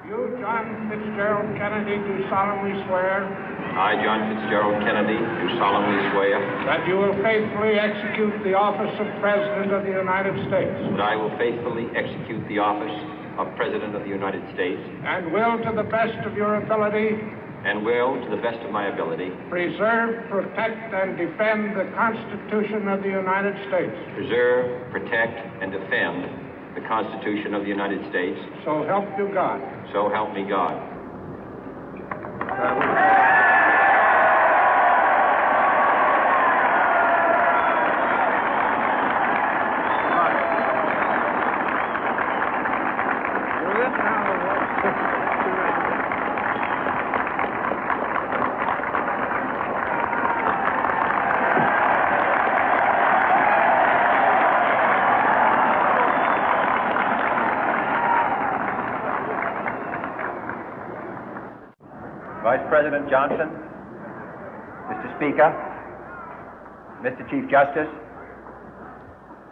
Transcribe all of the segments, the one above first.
You, John Fitzgerald Kennedy, do solemnly swear I, John Fitzgerald Kennedy, do solemnly swear that you will faithfully execute the office of President of the United States that I will faithfully execute the office of President of the United States and will, to the best of your ability, and will, to the best of my ability, preserve, protect, and defend the Constitution of the United States. preserve, protect, and defend the Constitution of the United States. So help you God. So help me God. Vice President Johnson, Mr. Speaker, Mr. Chief Justice,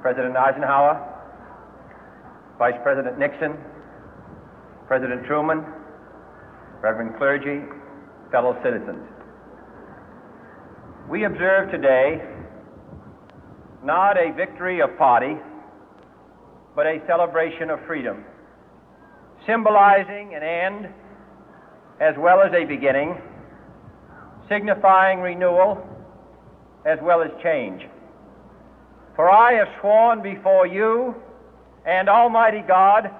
President Eisenhower, Vice President Nixon, President Truman, Reverend clergy, fellow citizens. We observe today not a victory of party, but a celebration of freedom, symbolizing an end as well as a beginning, signifying renewal as well as change. For I have sworn before you and Almighty God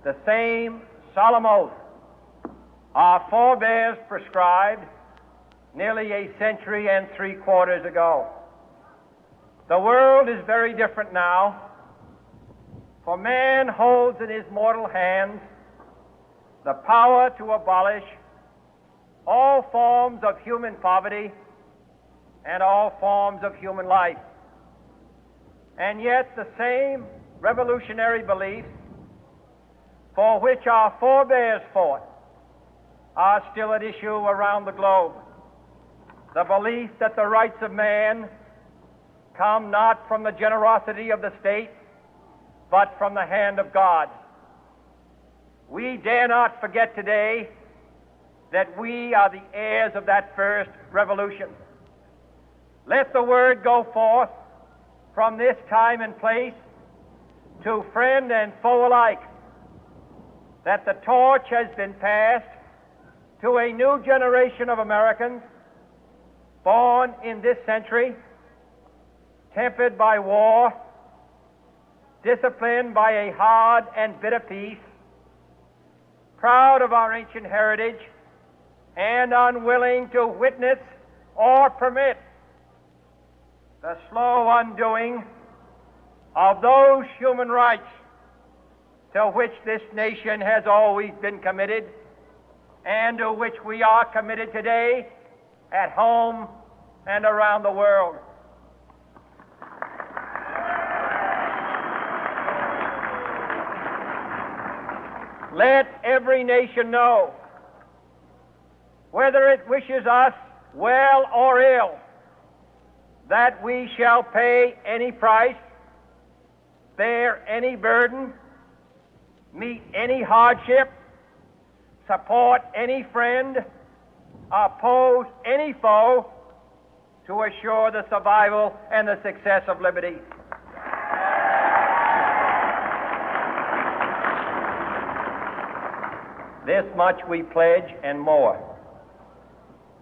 the same solemn oath our forebears prescribed nearly a century and 3/4 ago. The world is very different now, for man holds in his mortal hands the power to abolish all forms of human poverty and all forms of human life. And yet the same revolutionary beliefs for which our forebears fought are still at issue around the globe. The belief that the rights of man come not from the generosity of the state, but from the hand of God. We dare not forget today that we are the heirs of that first revolution. Let the word go forth from this time and place to friend and foe alike that the torch has been passed to a new generation of Americans born in this century, tempered by war, disciplined by a hard and bitter peace, proud of our ancient heritage, and unwilling to witness or permit the slow undoing of those human rights to which this nation has always been committed and to which we are committed today at home and around the world. Let every nation know, whether it wishes us well or ill, that we shall pay any price, bear any burden, meet any hardship, support any friend, oppose any foe to assure the survival and the success of liberty. This much we pledge and more.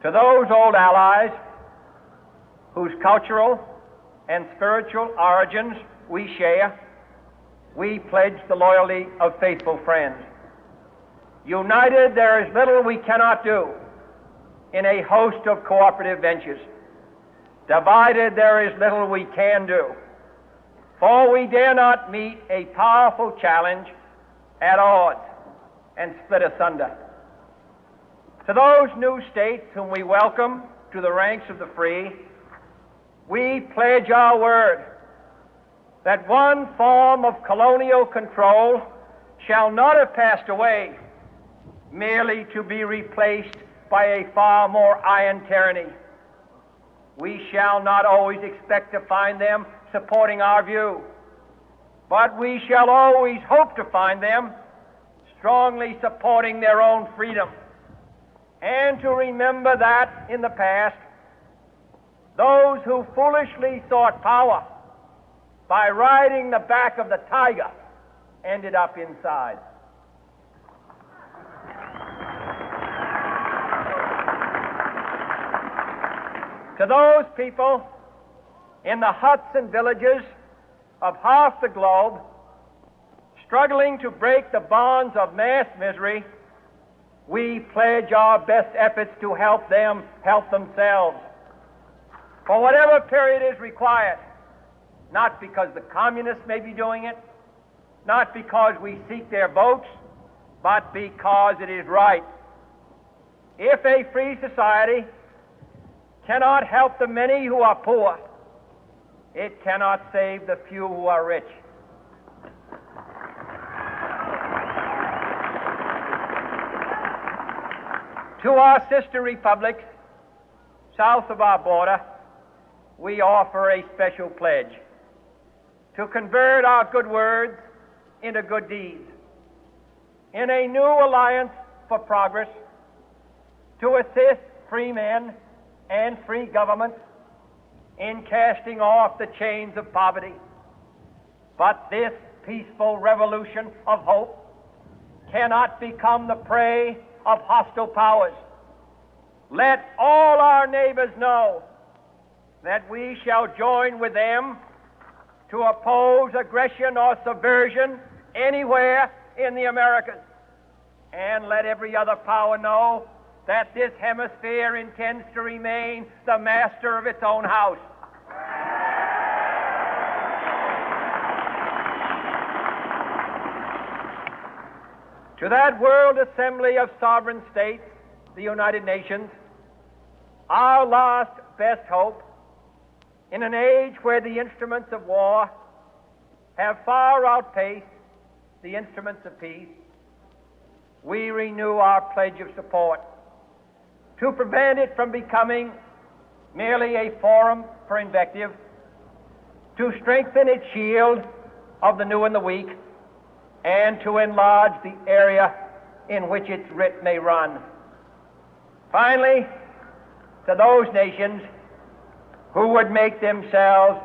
To those old allies whose cultural and spiritual origins we share, we pledge the loyalty of faithful friends. United, there is little we cannot do in a host of cooperative ventures. Divided, there is little we can do, for we dare not meet a powerful challenge at odds and split asunder. To those new states whom we welcome to the ranks of the free, we pledge our word that one form of colonial control shall not have passed away, merely to be replaced by a far more iron tyranny. We shall not always expect to find them supporting our view, but we shall always hope to find them strongly supporting their own freedom, and to remember that in the past, those who foolishly sought power by riding the back of the tiger ended up inside. To those people in the huts and villages of half the globe struggling to break the bonds of mass misery, we pledge our best efforts to help them help themselves for whatever period is required, not because the communists may be doing it, not because we seek their votes, but because it is right. If a free society cannot help the many who are poor, it cannot save the few who are rich. To our sister republics south of our border, we offer a special pledge to convert our good words into good deeds, in a new alliance for progress, to assist free men and free governments in casting off the chains of poverty. But this peaceful revolution of hope cannot become the prey of hostile powers. Let all our neighbors know that we shall join with them to oppose aggression or subversion anywhere in the Americas. And let every other power know that this hemisphere intends to remain the master of its own house. To that World Assembly of Sovereign States, the United Nations, our last best hope, in an age where the instruments of war have far outpaced the instruments of peace, we renew our pledge of support to prevent it from becoming merely a forum for invective, to strengthen its shield of the new and the weak, and to enlarge the area in which its writ may run. Finally, to those nations who would make themselves